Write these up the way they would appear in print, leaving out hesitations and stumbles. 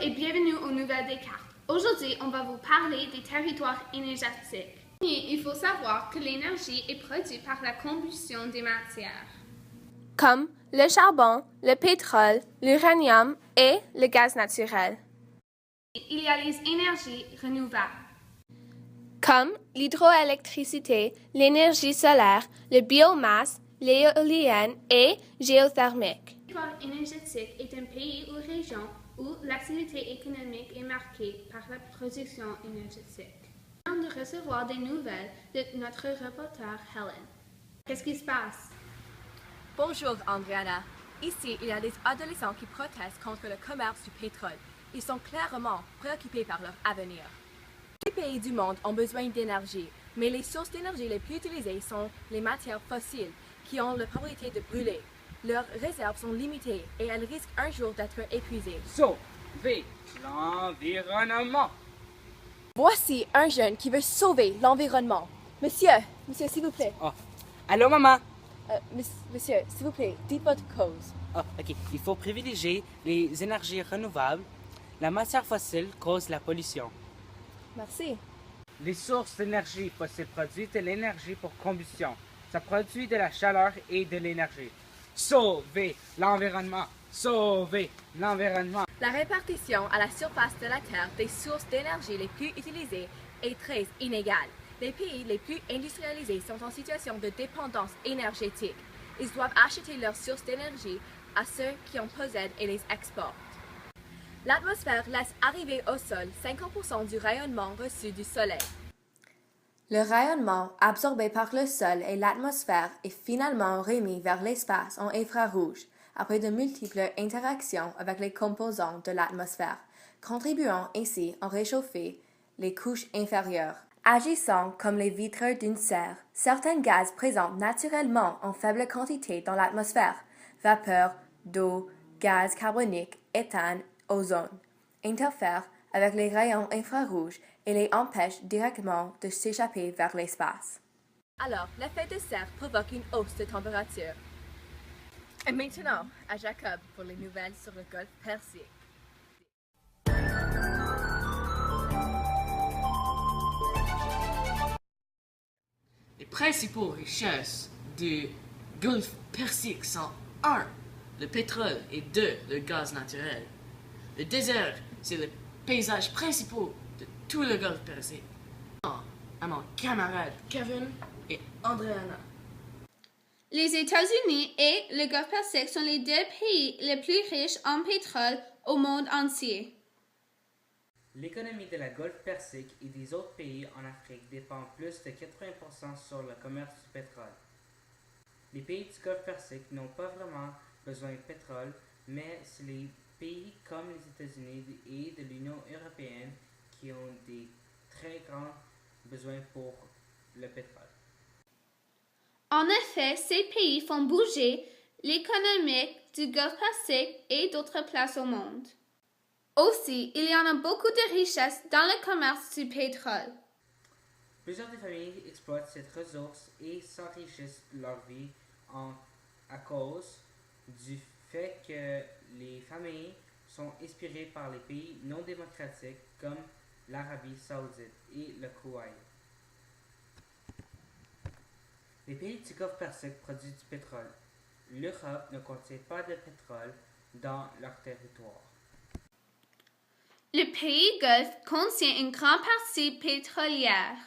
et bienvenue aux Nouvelles Descartes. Aujourd'hui, on va vous parler des territoires énergétiques. Il faut savoir que l'énergie est produite par la combustion des matières, comme le charbon, le pétrole, l'uranium et le gaz naturel. Il y a les énergies renouvelables, comme l'hydroélectricité, l'énergie solaire, le biomasse, l'éolienne et géothermique. Un territoire énergétique est un pays ou région où l'activité économique est marquée par la production énergétique. Nous venons de recevoir des nouvelles de notre reporter Helen. Qu'est-ce qui se passe? Bonjour Andriana. Ici, il y a des adolescents qui protestent contre le commerce du pétrole. Ils sont clairement préoccupés par leur avenir. Tous les pays du monde ont besoin d'énergie, mais les sources d'énergie les plus utilisées sont les matières fossiles, qui ont la propriété de brûler. Leurs réserves sont limitées et elles risquent un jour d'être épuisées. Sauver l'environnement. Voici un jeune qui veut sauver l'environnement. Monsieur, s'il vous plaît. Oh. Allô, maman? Monsieur, s'il vous plaît, dites votre cause. Oh, OK. Il faut privilégier les énergies renouvelables. La matière fossile cause la pollution. Merci. Les sources d'énergie fossile produisent de l'énergie pour combustion. Ça produit de la chaleur et de l'énergie. Sauver l'environnement! Sauver l'environnement! La répartition à la surface de la Terre des sources d'énergie les plus utilisées est très inégale. Les pays les plus industrialisés sont en situation de dépendance énergétique. Ils doivent acheter leurs sources d'énergie à ceux qui en possèdent et les exportent. L'atmosphère laisse arriver au sol 50% du rayonnement reçu du Soleil. Le rayonnement absorbé par le sol et l'atmosphère est finalement remis vers l'espace en infrarouge après de multiples interactions avec les composants de l'atmosphère, contribuant ainsi à réchauffer les couches inférieures. Agissant comme les vitres d'une serre, certains gaz présents naturellement en faible quantité dans l'atmosphère, vapeur, d'eau, gaz carbonique, éthane, ozone, interfèrent avec les rayons infrarouges et les empêchent directement de s'échapper vers l'espace. Alors, l'effet de serre provoque une hausse de température. Et maintenant, à Jacob pour les nouvelles sur le golfe Persique. Les principaux richesses du golfe Persique sont 1. Le pétrole et 2. Le gaz naturel. Le désert, c'est le paysage principal de tout le golfe Persique. À mon camarade Kevin et Andriana. Les États-Unis et le Golfe Persique sont les deux pays les plus riches en pétrole au monde entier. L'économie de la Golfe Persique et des autres pays en Afrique dépend plus de 80% sur le commerce du pétrole. Les pays du Golfe Persique n'ont pas vraiment besoin de pétrole, mais c'est les pays comme les États-Unis et de l'Union européenne qui ont des très grands besoins pour le pétrole. En effet, ces pays font bouger l'économie du Golfe Persique et d'autres places au monde. Aussi, il y en a beaucoup de richesses dans le commerce du pétrole. Plusieurs des familles exploitent cette ressource et s'enrichissent leur vie à cause du fait que les familles sont inspirées par les pays non démocratiques comme l'Arabie saoudite et le Koweït. Les pays du Golfe Persique produisent du pétrole. L'Europe ne contient pas de pétrole dans leur territoire. Le pays Golfe contient une grande partie pétrolière.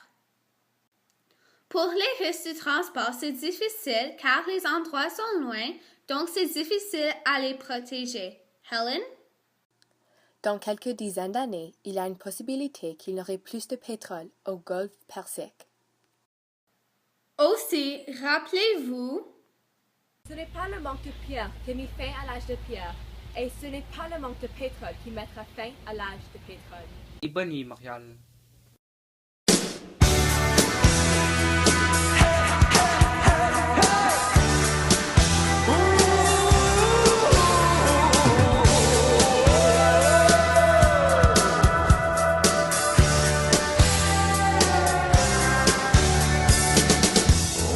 Pour les risques de transport, c'est difficile car les endroits sont loin, donc c'est difficile à les protéger. Helen? Dans quelques dizaines d'années, il y a une possibilité qu'il n'y aurait plus de pétrole au Golfe Persique. Aussi, rappelez-vous, Ce n'est pas le manque de pierre qui a mis fin à l'âge de pierre, et ce n'est pas le manque de pétrole qui mettra fin à l'âge de pétrole. Et bonne nuit, Montréal.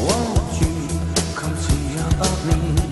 Won't you come see about me?